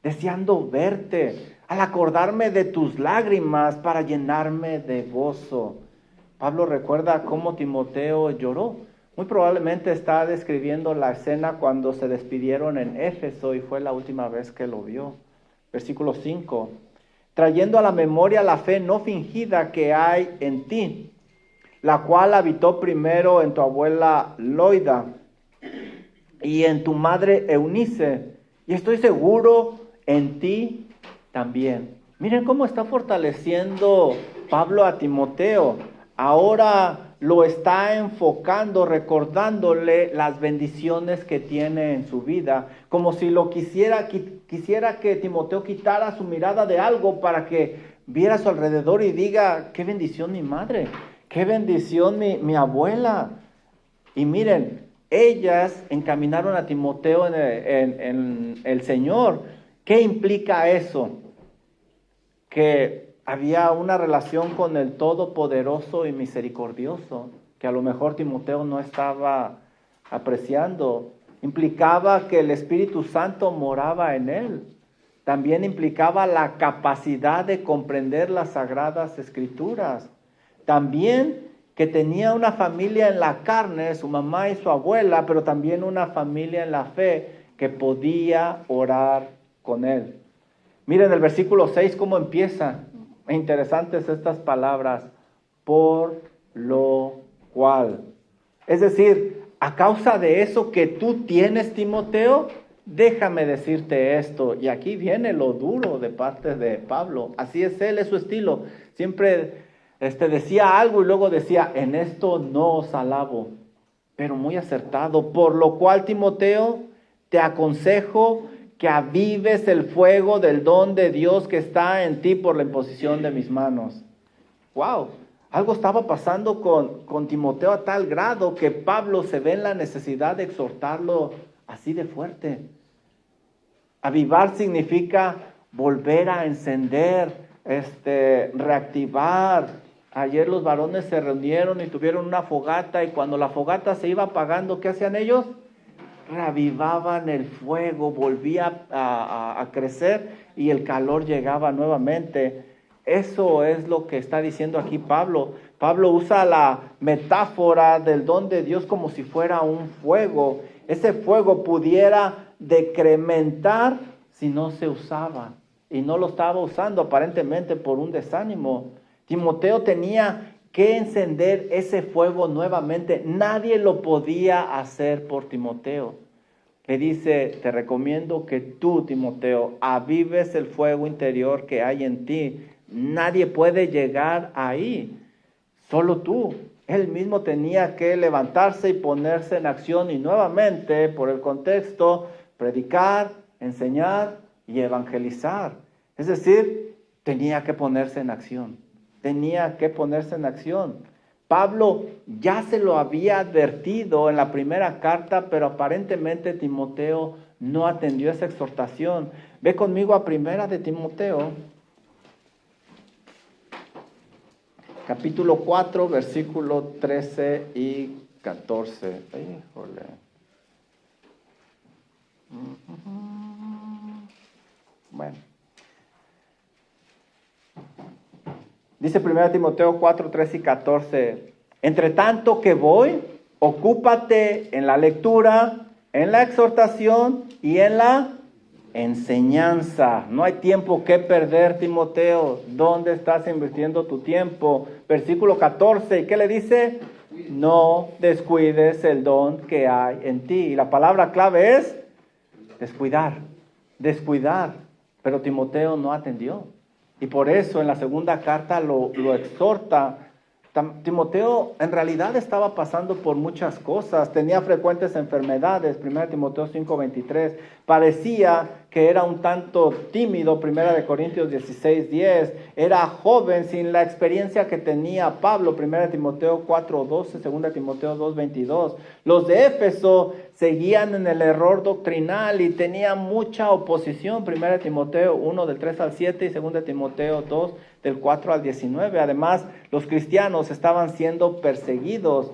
Deseando verte, al acordarme de tus lágrimas para llenarme de gozo. Pablo recuerda cómo Timoteo lloró. Muy probablemente está describiendo la escena cuando se despidieron en Éfeso y fue la última vez que lo vio. Versículo 5. Trayendo a la memoria la fe no fingida que hay en ti, la cual habitó primero en tu abuela Loida y en tu madre Eunice, y estoy seguro en ti también. Miren cómo está fortaleciendo Pablo a Timoteo. Ahora lo está enfocando, recordándole las bendiciones que tiene en su vida, como si lo quisiera que Timoteo quitara su mirada de algo para que viera a su alrededor y diga, qué bendición mi madre, qué bendición mi abuela. Y miren, ellas encaminaron a Timoteo en el Señor. ¿Qué implica eso? Que había una relación con el Todopoderoso y Misericordioso, que a lo mejor Timoteo no estaba apreciando. Implicaba que el Espíritu Santo moraba en él. También implicaba la capacidad de comprender las Sagradas Escrituras. También que tenía una familia en la carne, su mamá y su abuela, pero también una familia en la fe que podía orar con él. Miren el versículo 6 cómo empieza. Interesantes estas palabras. Por lo cual. Es decir, a causa de eso que tú tienes, Timoteo, déjame decirte esto. Y aquí viene lo duro de parte de Pablo. Así es él, es su estilo. Siempre decía algo y luego decía, en esto no os alabo. Pero muy acertado. Por lo cual, Timoteo, te aconsejo que avives el fuego del don de Dios que está en ti por la imposición de mis manos. ¡Wow! Algo estaba pasando con Timoteo a tal grado que Pablo se ve en la necesidad de exhortarlo así de fuerte. Avivar significa volver a encender, reactivar. Ayer los varones se reunieron y tuvieron una fogata y cuando la fogata se iba apagando, ¿qué hacían ellos? Reavivaban el fuego, volvía a crecer y el calor llegaba nuevamente. Eso es lo que está diciendo aquí Pablo. Pablo usa la metáfora del don de Dios como si fuera un fuego. Ese fuego pudiera decrementar si no se usaba. Y no lo estaba usando aparentemente por un desánimo. Timoteo tenía que encender ese fuego nuevamente. Nadie lo podía hacer por Timoteo. Le dice, te recomiendo que tú, Timoteo, avives el fuego interior que hay en ti. Nadie puede llegar ahí, solo tú. Él mismo tenía que levantarse y ponerse en acción y nuevamente, por el contexto, predicar, enseñar y evangelizar. Es decir, tenía que ponerse en acción. Tenía que ponerse en acción. Pablo ya se lo había advertido en la primera carta, pero aparentemente Timoteo no atendió esa exhortación. Ve conmigo a primera de Timoteo, capítulo 4, versículo 13 y 14. Híjole. Bueno, Dice 1 Timoteo 4, 13 y 14. Entre tanto que voy, ocúpate en la lectura, en la exhortación y en la enseñanza. No hay tiempo que perder, Timoteo. ¿Dónde estás invirtiendo tu tiempo? Versículo 14. ¿Qué le dice? No descuides el don que hay en ti. Y la palabra clave es descuidar. Descuidar. Pero Timoteo no atendió. Y por eso en la segunda carta lo exhorta. Timoteo en realidad estaba pasando por muchas cosas, tenía frecuentes enfermedades, 1 Timoteo 5:23, parecía que era un tanto tímido, 1 Corintios 16:10, era joven sin la experiencia que tenía Pablo, 1 Timoteo 4:12, 2 Timoteo 2:22. Los de Éfeso seguían en el error doctrinal y tenían mucha oposición, 1 Timoteo 1 del 3 al 7 y 2 Timoteo 2 del 4 al 19. Además, los cristianos estaban siendo perseguidos.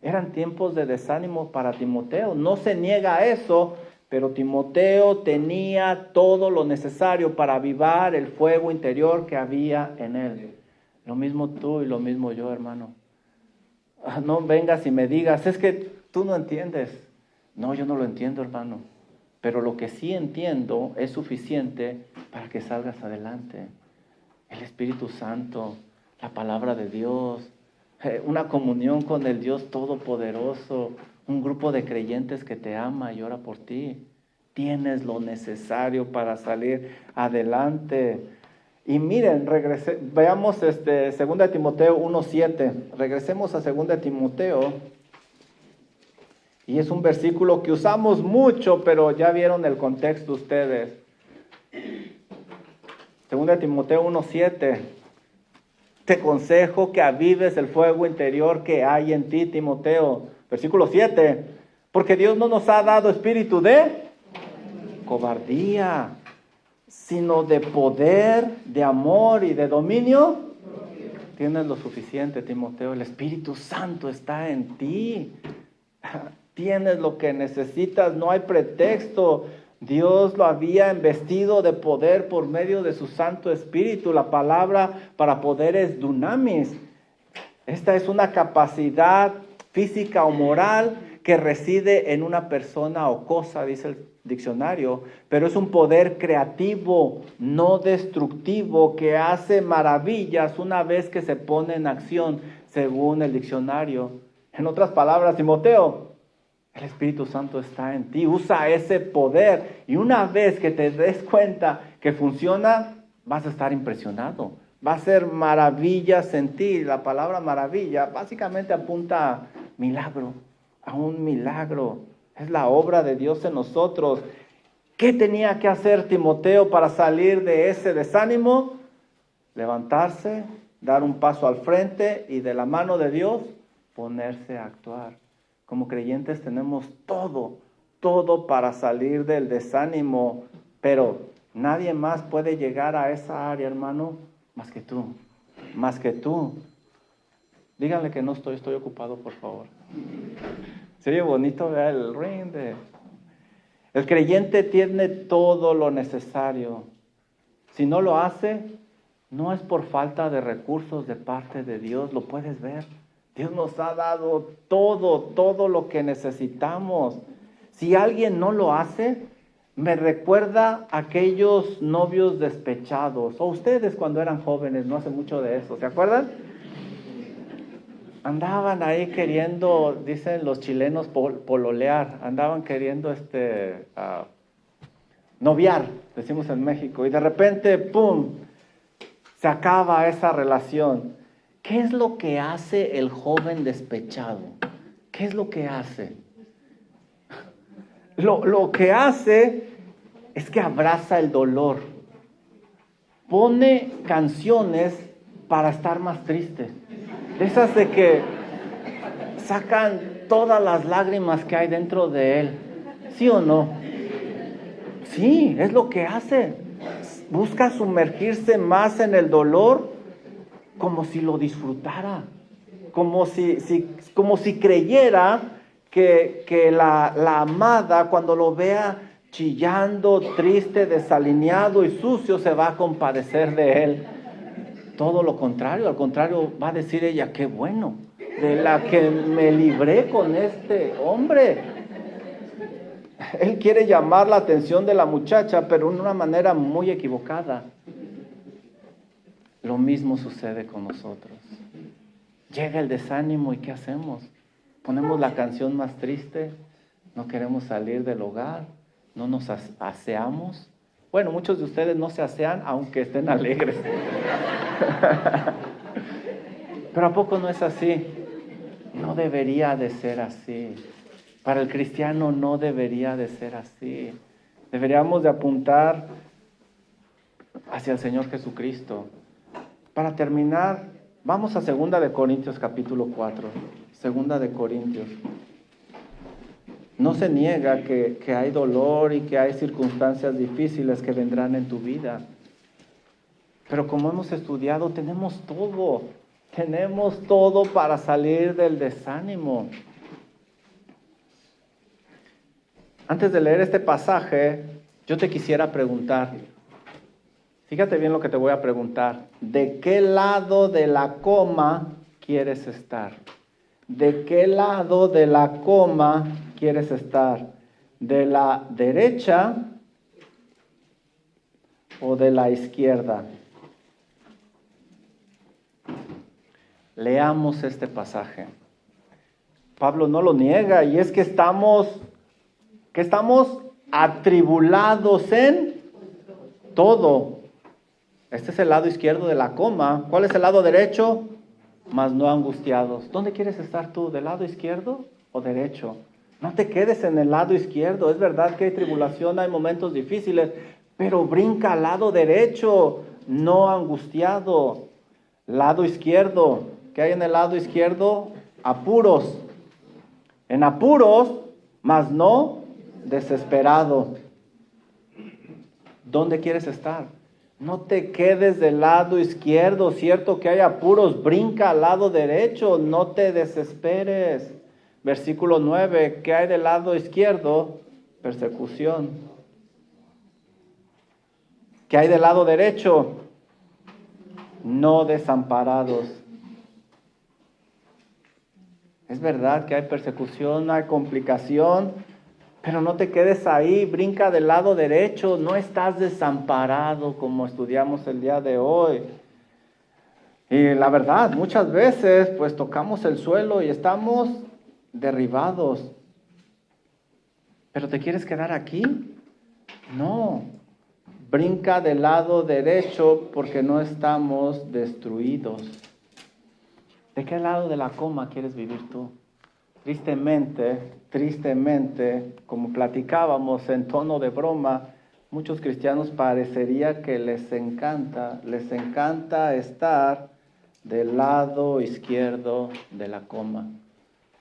Eran tiempos de desánimo para Timoteo. No se niega a eso, pero Timoteo tenía todo lo necesario para avivar el fuego interior que había en él. Lo mismo tú y lo mismo yo, hermano. No vengas y me digas, es que tú no entiendes. No, yo no lo entiendo, hermano. Pero lo que sí entiendo es suficiente para que salgas adelante. El Espíritu Santo, la palabra de Dios, una comunión con el Dios Todopoderoso, un grupo de creyentes que te ama y ora por ti. Tienes lo necesario para salir adelante. Y miren, veamos 2 Timoteo 1:7. Regresemos a 2 Timoteo. Y es un versículo que usamos mucho, pero ya vieron el contexto ustedes. 2 Timoteo 1:7. Te aconsejo que avives el fuego interior que hay en ti, Timoteo. Versículo 7. Porque Dios no nos ha dado espíritu de cobardía, sino de poder, de amor y de dominio. Tienes lo suficiente, Timoteo. El Espíritu Santo está en ti. Tienes lo que necesitas, no hay pretexto. Dios lo había investido de poder por medio de su Santo Espíritu. La palabra para poder es dunamis. Esta es una capacidad física o moral que reside en una persona o cosa, dice el diccionario, pero es un poder creativo, no destructivo, que hace maravillas una vez que se pone en acción, según el diccionario. En otras palabras, Timoteo, el Espíritu Santo está en ti, usa ese poder y una vez que te des cuenta que funciona, vas a estar impresionado. Va a ser maravillas en ti. La palabra maravilla básicamente apunta a milagro, a un milagro. Es la obra de Dios en nosotros. ¿Qué tenía que hacer Timoteo para salir de ese desánimo? Levantarse, dar un paso al frente y de la mano de Dios ponerse a actuar. Como creyentes tenemos todo para salir del desánimo, pero nadie más puede llegar a esa área, hermano, más que tú. Díganle que no estoy ocupado, por favor. Se oye bonito, vea el ring de... El creyente tiene todo lo necesario. Si no lo hace, no es por falta de recursos de parte de Dios, lo puedes ver. Dios nos ha dado todo lo que necesitamos. Si alguien no lo hace, me recuerda a aquellos novios despechados, o ustedes cuando eran jóvenes, no hace mucho de eso, ¿se acuerdan? Andaban ahí queriendo, dicen los chilenos, pololear, andaban queriendo noviar, decimos en México, y de repente, ¡pum!, se acaba esa relación. ¿Qué es lo que hace el joven despechado? ¿Qué es lo que hace? Lo que hace es que abraza el dolor. Pone canciones para estar más triste. De esas de que sacan todas las lágrimas que hay dentro de él. ¿Sí o no? Sí, es lo que hace. Busca sumergirse más en el dolor como si lo disfrutara. Como si creyera que la amada, cuando lo vea chillando, triste, desalineado y sucio, se va a compadecer de él. Todo lo contrario, al contrario, va a decir ella, qué bueno, de la que me libré con este hombre. Él quiere llamar la atención de la muchacha, pero de una manera muy equivocada. Lo mismo sucede con nosotros. Llega el desánimo y ¿qué hacemos? Ponemos la canción más triste, no queremos salir del hogar, no nos aseamos. Bueno, muchos de ustedes no se asean aunque estén alegres. Pero ¿a poco no es así? No debería de ser así. Para el cristiano no debería de ser así. Deberíamos de apuntar hacia el Señor Jesucristo. Para terminar, vamos a 2 de Corintios capítulo 4. 2 de Corintios. No se niega que hay dolor y que hay circunstancias difíciles que vendrán en tu vida. Pero como hemos estudiado, tenemos todo para salir del desánimo. Antes de leer este pasaje, yo te quisiera preguntar, fíjate bien lo que te voy a preguntar, ¿de qué lado de la coma quieres estar? ¿De qué lado de la coma quieres estar? ¿De la derecha o de la izquierda? Leamos este pasaje. Pablo no lo niega y es que estamos atribulados en todo. Este es el lado izquierdo de la coma. ¿Cuál es el lado derecho? Mas no angustiados. ¿Dónde quieres estar tú? ¿Del lado izquierdo o derecho? No te quedes en el lado izquierdo. Es verdad que hay tribulación, hay momentos difíciles, pero brinca al lado derecho, no angustiado. Lado izquierdo. ¿Qué hay en el lado izquierdo? Apuros. En apuros, mas no desesperado. ¿Dónde quieres estar? No te quedes del lado izquierdo, cierto que hay apuros, brinca al lado derecho, no te desesperes. Versículo 9, ¿qué hay del lado izquierdo? Persecución. ¿Qué hay del lado derecho? No desamparados. Es verdad que hay persecución, hay complicación, pero no te quedes ahí, brinca del lado derecho, no estás desamparado como estudiamos el día de hoy. Y la verdad, muchas veces pues tocamos el suelo y estamos derribados. ¿Pero te quieres quedar aquí? No, brinca del lado derecho porque no estamos destruidos. ¿De qué lado de la coma quieres vivir tú? Tristemente, como platicábamos en tono de broma, muchos cristianos parecería que les encanta estar del lado izquierdo de la coma.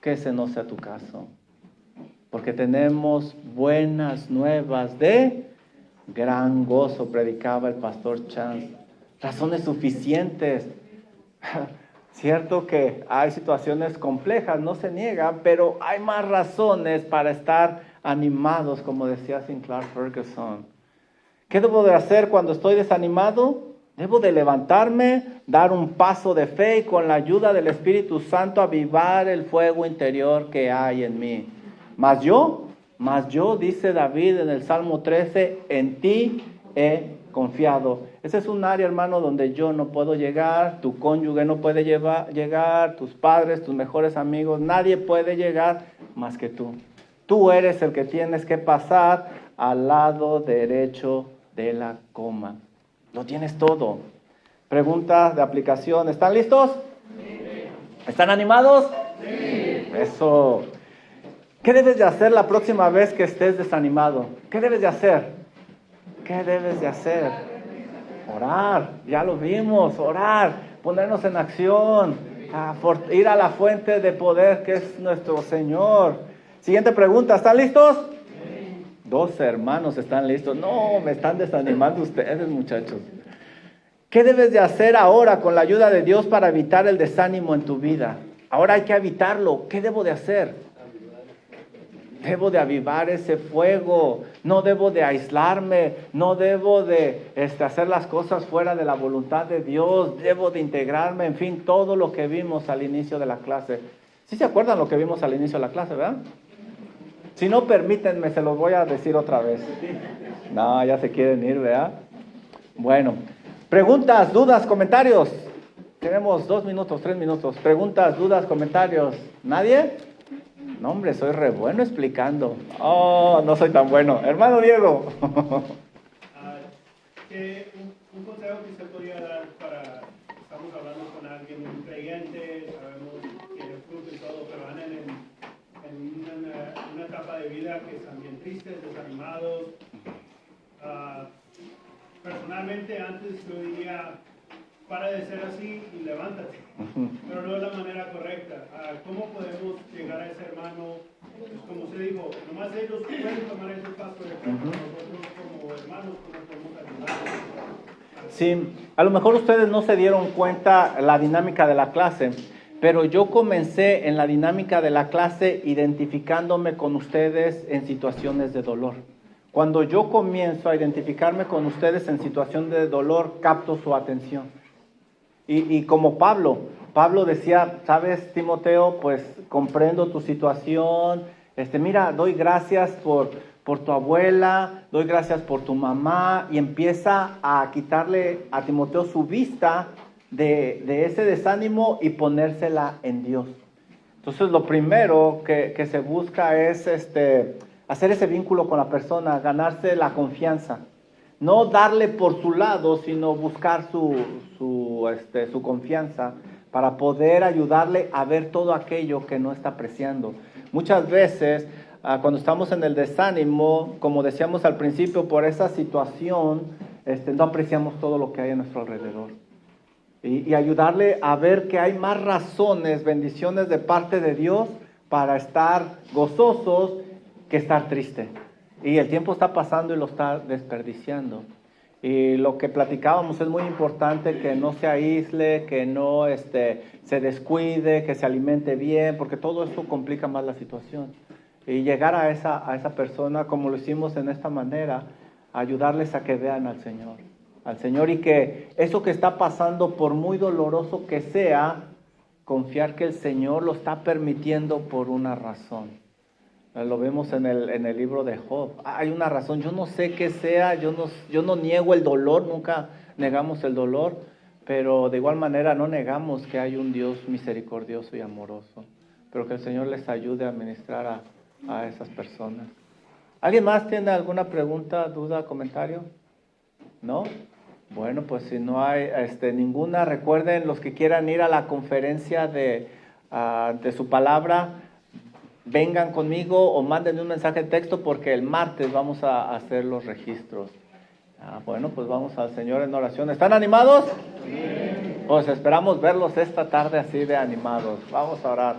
Que ese no sea tu caso, porque tenemos buenas nuevas de gran gozo, predicaba el pastor Chance. Razones suficientes. Cierto que hay situaciones complejas, no se niega, pero hay más razones para estar animados, como decía Sinclair Ferguson. ¿Qué debo de hacer cuando estoy desanimado? Debo de levantarme, dar un paso de fe y con la ayuda del Espíritu Santo avivar el fuego interior que hay en mí. Mas yo, dice David en el Salmo 13, en ti he confiado. Ese es un área, hermano, donde yo no puedo llegar, tu cónyuge no puede llegar, tus padres, tus mejores amigos, nadie puede llegar más que tú. Tú eres el que tienes que pasar al lado derecho de la coma. Lo tienes todo. Pregunta de aplicación. ¿Están listos? Sí. ¿Están animados? Sí. Eso. ¿Qué debes de hacer la próxima vez que estés desanimado? ¿Qué debes de hacer? ¿Qué debes de hacer? Orar, ya lo vimos, orar, ponernos en acción, ir a la fuente de poder que es nuestro Señor. Siguiente pregunta, ¿están listos? Sí. 2 hermanos están listos. No, me están desanimando ustedes, muchachos. ¿Qué debes de hacer ahora con la ayuda de Dios para evitar el desánimo en tu vida? Ahora hay que evitarlo. ¿Qué debo de hacer? Debo de avivar ese fuego, no debo de aislarme, no debo de hacer las cosas fuera de la voluntad de Dios, debo de integrarme, en fin, todo lo que vimos al inicio de la clase. ¿Sí se acuerdan lo que vimos al inicio de la clase, verdad? Si no, permítanme, se los voy a decir otra vez. No, ya se quieren ir, ¿verdad? Bueno, preguntas, dudas, comentarios. Tenemos 2 minutos, 3 minutos. Preguntas, dudas, comentarios. ¿Nadie? No, hombre, soy re bueno explicando. Oh, no soy tan bueno. Hermano Diego. Un consejo que se podría dar para, estamos hablando con alguien, un creyente, sabemos que tiene fruto y todo, pero andan en una etapa de vida que están bien tristes, desanimados. Personalmente, antes yo diría, para de ser así y levántate, pero no es la manera correcta. ¿Cómo podemos llegar a ese hermano? Pues como se dijo, nomás ellos pueden tomar ese paso de fe, nosotros como hermanos, ¿cómo podemos ayudar? Sí, a lo mejor ustedes no se dieron cuenta la dinámica de la clase, pero yo comencé en la dinámica de la clase identificándome con ustedes en situaciones de dolor. Cuando yo comienzo a identificarme con ustedes en situación de dolor, capto su atención. Y como Pablo decía, sabes, Timoteo, pues comprendo tu situación, mira, doy gracias por tu abuela, doy gracias por tu mamá, y empieza a quitarle a Timoteo su vista de ese desánimo y ponérsela en Dios. Entonces lo primero que se busca es hacer ese vínculo con la persona, ganarse la confianza. No darle por su lado, sino buscar su confianza para poder ayudarle a ver todo aquello que no está apreciando. Muchas veces, cuando estamos en el desánimo, como decíamos al principio, por esa situación, no apreciamos todo lo que hay a nuestro alrededor. Y ayudarle a ver que hay más razones, bendiciones de parte de Dios para estar gozosos que estar triste. Y el tiempo está pasando y lo está desperdiciando. Y lo que platicábamos es muy importante, que no se aísle, que no se descuide, que se alimente bien, porque todo eso complica más la situación. Y llegar a esa persona, como lo hicimos en esta manera, ayudarles a que vean al Señor, y que eso que está pasando, por muy doloroso que sea, confiar que el Señor lo está permitiendo por una razón. Lo vemos en el libro de Job. Hay una razón, yo no sé qué sea, yo no niego el dolor, nunca negamos el dolor, pero de igual manera no negamos que hay un Dios misericordioso y amoroso, pero que el Señor les ayude a ministrar a esas personas. ¿Alguien más tiene alguna pregunta, duda, comentario? ¿No? Bueno, pues si no hay ninguna, recuerden, los que quieran ir a la conferencia de su palabra, vengan conmigo o manden un mensaje de texto, porque el martes vamos a hacer los registros. Bueno, pues vamos al Señor en oración. ¿Están animados? Sí. Pues esperamos verlos esta tarde así de animados. Vamos a orar.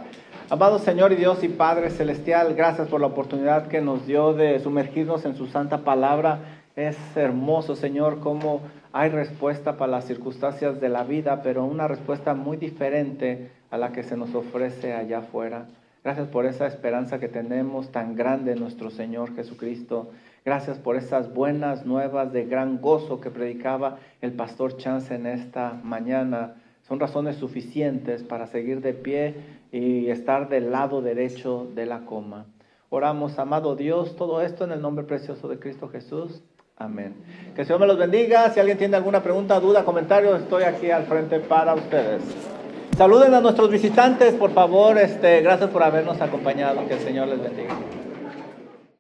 Amado Señor y Dios y Padre Celestial, gracias por la oportunidad que nos dio de sumergirnos en su santa palabra. Es hermoso, Señor, cómo hay respuesta para las circunstancias de la vida, pero una respuesta muy diferente a la que se nos ofrece allá afuera. Gracias por esa esperanza que tenemos tan grande en nuestro Señor Jesucristo. Gracias por esas buenas nuevas de gran gozo que predicaba el pastor Chance en esta mañana. Son razones suficientes para seguir de pie y estar del lado derecho de la coma. Oramos, amado Dios, todo esto en el nombre precioso de Cristo Jesús. Amén. Que el Señor me los bendiga. Si alguien tiene alguna pregunta, duda, comentario, estoy aquí al frente para ustedes. Saluden a nuestros visitantes, por favor. Gracias por habernos acompañado. Que el Señor les bendiga.